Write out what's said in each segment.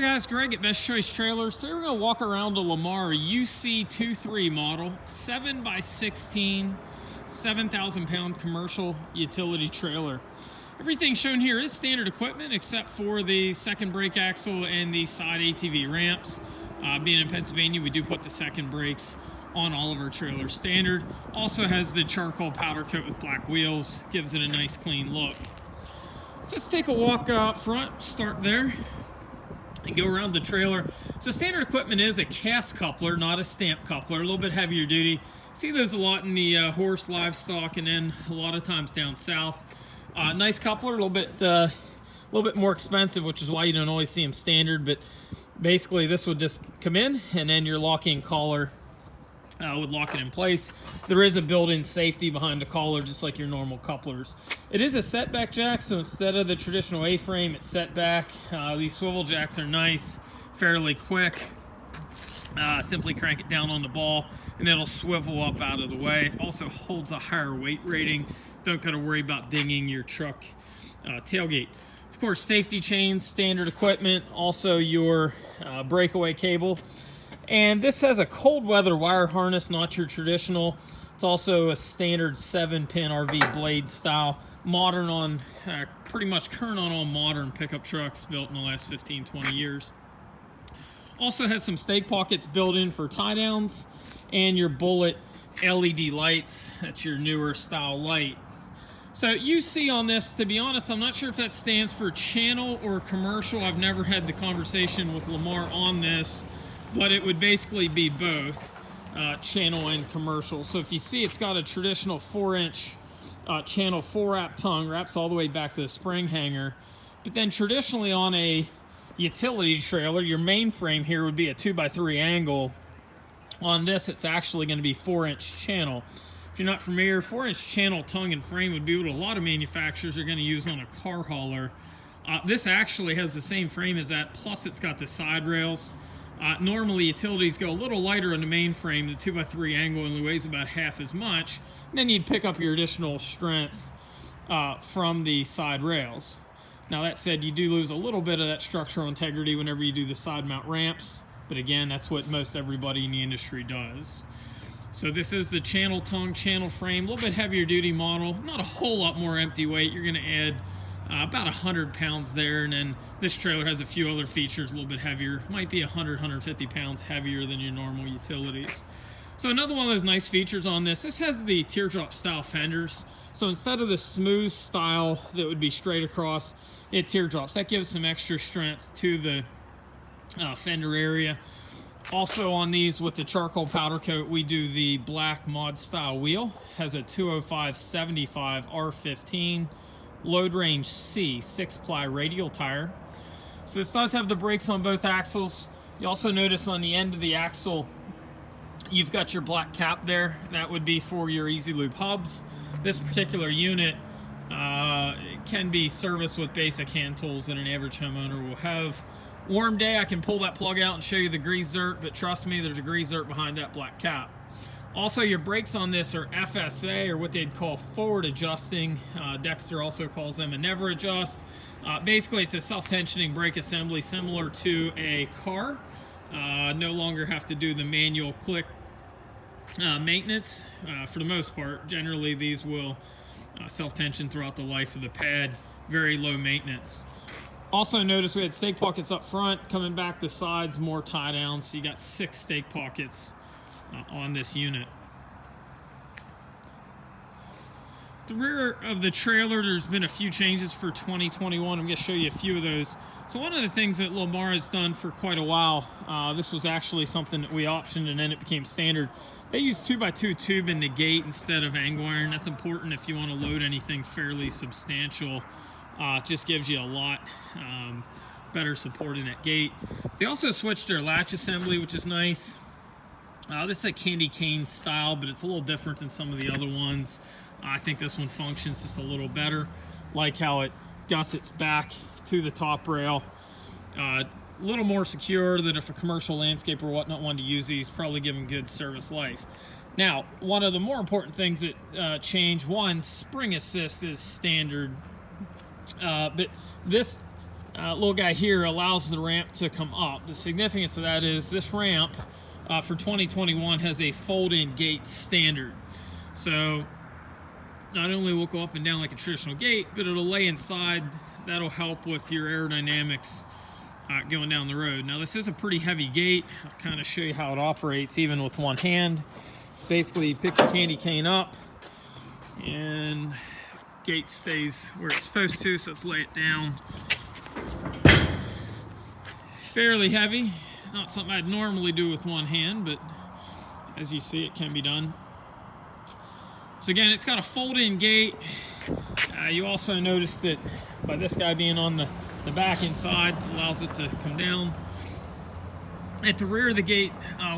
Hi guys, Greg at Best Choice Trailers. Today we're going to walk around a Lamar UC83 model, 7x16, 7,000 pound commercial utility trailer. Everything shown here is standard equipment except for the second brake axle and the side ATV ramps. Being in Pennsylvania, we do put the second brakes on all of our trailers standard. Also has the charcoal powder coat with black wheels, gives it a nice clean look. So let's take a walk up front, start there, and go around the trailer. So standard equipment is a cast coupler, not a stamp coupler, a little bit heavier duty. See those a lot in the horse livestock and then a lot of times down south. Nice coupler, a little bit more expensive, which is why you don't always see them standard, but basically this would just come in and then your locking collar would lock it in place. There is a built-in safety behind the collar, just like your normal couplers. It is a setback jack, so instead of the traditional A-frame, it's set back. These swivel jacks are nice, fairly quick. Simply crank it down on the ball, and it'll swivel up out of the way. It also holds a higher weight rating. Don't got to worry about dinging your truck tailgate. Of course, safety chains, standard equipment, also your breakaway cable. And this has a cold weather wire harness, not your traditional. It's also a standard 7-pin RV blade style. Modern on, pretty much current on all modern pickup trucks built in the last 15, 20 years. Also has some stake pockets built in for tie downs and your bullet LED lights. That's your newer style light. So UC on this, to be honest, I'm not sure if that stands for channel or commercial. I've never had the conversation with Lamar on this, but it would basically be both channel and commercial. So if you see, it's got a traditional 4-inch channel 4-wrap tongue, wraps all the way back to the spring hanger. But then traditionally on a utility trailer, your main frame here would be a 2x3 angle. On this, it's actually going to be 4-inch channel. If you're not familiar, 4-inch channel tongue and frame would be what a lot of manufacturers are going to use on a car hauler. This actually has the same frame as that, plus it's got the side rails. Normally utilities go a little lighter on the main frame. The 2x3 angle only weighs about half as much. And then you'd pick up your additional strength from the side rails. Now that said, you do lose a little bit of that structural integrity whenever you do the side mount ramps. But again, that's what most everybody in the industry does. So this is the channel tongue, channel frame, a little bit heavier duty model. Not a whole lot more empty weight. You're going to add about 100 pounds there, and then this trailer has a few other features a little bit heavier. Might be 100-150 pounds heavier than your normal utilities. So another one of those nice features on this has the teardrop style fenders. So instead of the smooth style that would be straight across, it teardrops. That gives some extra strength to the fender area. Also on these with the charcoal powder coat, we do the black mod style wheel. Has a 205/75 R15. Load range C, 6-ply radial tire. So this does have the brakes on both axles. You also notice on the end of the axle, you've got your black cap there. That would be for your Easy Lube hubs. This particular unit can be serviced with basic hand tools that an average homeowner will have. Warm day, I can pull that plug out and show you the grease zert, but trust me, there's a grease zert behind that black cap. Also, your brakes on this are FSA, or what they'd call forward adjusting. Dexter also calls them a never adjust. Basically, it's a self-tensioning brake assembly similar to a car. No longer have to do the manual click maintenance for the most part. Generally, these will self-tension throughout the life of the pad. Very low maintenance. Also notice we had stake pockets up front, coming back the sides, more tie down. So you got 6 stake pockets on this unit. The rear of the trailer, there's been a few changes for 2021. I'm going to show you a few of those. So one of the things that Lamar has done for quite a while, this was actually something that we optioned and then it became standard. They use 2x2 tube in the gate instead of angle iron. That's important if you want to load anything fairly substantial. It just gives you a lot better support in that gate. They also switched their latch assembly, which is nice. This is a candy cane style, but it's a little different than some of the other ones. I think this one functions just a little better. Like how it gussets back to the top rail. A little more secure than if a commercial landscaper or whatnot wanted to use these, probably give them good service life. Now, one of the more important things that change, one, spring assist is standard. But this little guy here allows the ramp to come up. The significance of that is this ramp for 2021 has a fold-in gate standard. So not only will it go up and down like a traditional gate, but it'll lay inside. That'll help with your aerodynamics going down the road. Now this is a pretty heavy gate. I'll kind of show you how it operates even with one hand. It's basically you pick the candy cane up and gate stays where it's supposed to, so let's lay it down. Fairly heavy, not something I'd normally do with one hand, but as you see, it can be done. So again, it's got a fold-in gate. You also notice that by this guy being on the back inside, allows it to come down. At the rear of the gate,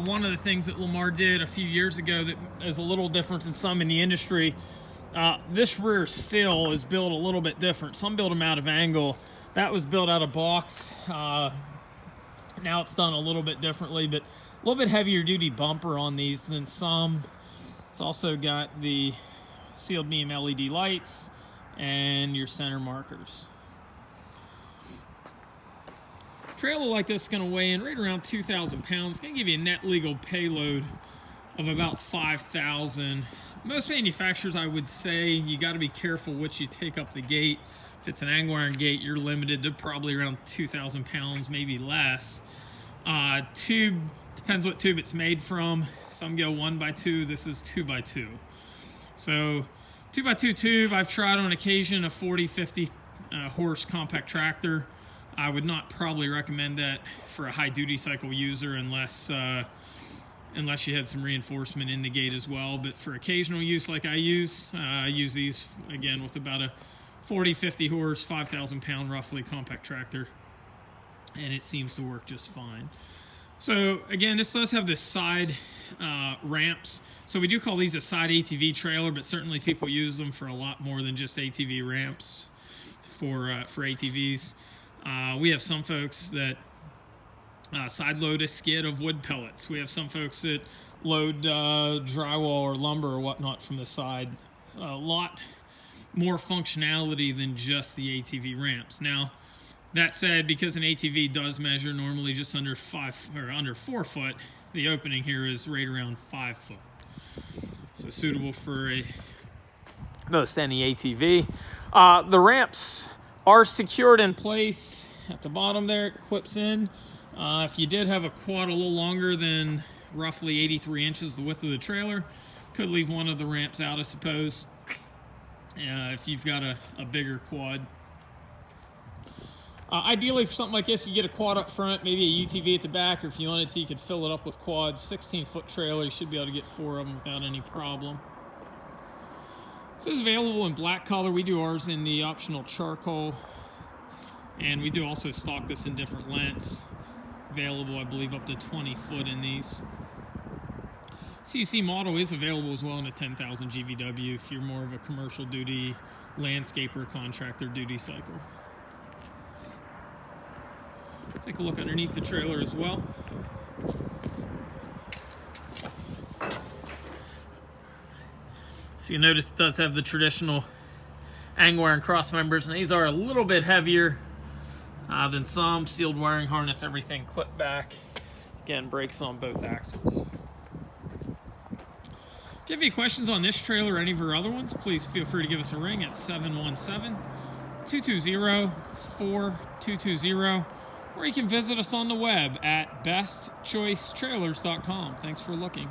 one of the things that Lamar did a few years ago that is a little different than some in the industry, this rear sill is built a little bit different. Some build them out of angle. That was built out of box. Now it's done a little bit differently, but a little bit heavier duty bumper on these than some. It's also got the sealed beam LED lights and your center markers. A trailer like this is going to weigh in right around 2,000 pounds. It's going to give you a net legal payload of about 5,000. Most manufacturers, I would say, you got to be careful what you take up the gate. If it's an angle iron gate, you're limited to probably around 2,000 pounds, maybe less. Tube, depends what tube it's made from. Some go 1x2, this is 2x2. So 2x2 tube, I've tried on occasion a 40-50 horse compact tractor. I would not probably recommend that for a high duty cycle user unless you had some reinforcement in the gate as well. But for occasional use like I use these again with about a 40-50 horse, 5,000 pound roughly compact tractor, and it seems to work just fine. So again, this does have the side ramps. So we do call these a side ATV trailer, but certainly people use them for a lot more than just ATV ramps for ATVs. We have some folks that side load a skid of wood pellets. We have some folks that load drywall or lumber or whatnot from the side. A lot more functionality than just the ATV ramps. Now, that said, because an ATV does measure normally just under 4 foot, the opening here is right around 5 foot. So suitable for most any ATV. The ramps are secured in place at the bottom there. It clips in. If you did have a quad a little longer than roughly 83 inches, the width of the trailer, could leave one of the ramps out, I suppose, if you've got a bigger quad. Ideally, for something like this, you get a quad up front, maybe a UTV at the back, or if you wanted to, you could fill it up with quads. 16-foot trailer, you should be able to get 4 of them without any problem. This is available in black color. We do ours in the optional charcoal, and we do also stock this in different lengths. Available, I believe, up to 20 foot in these. CUC model is available as well in a 10,000 GVW if you're more of a commercial duty landscaper contractor duty cycle. Take a look underneath the trailer as well. So you notice it does have the traditional angle iron cross members, and these are a little bit heavier than some. Sealed wiring harness, everything clipped back. Again, brakes on both axles. If you have any questions on this trailer or any of our other ones, please feel free to give us a ring at 717-220-4220, or you can visit us on the web at bestchoicetrailers.com. Thanks for looking.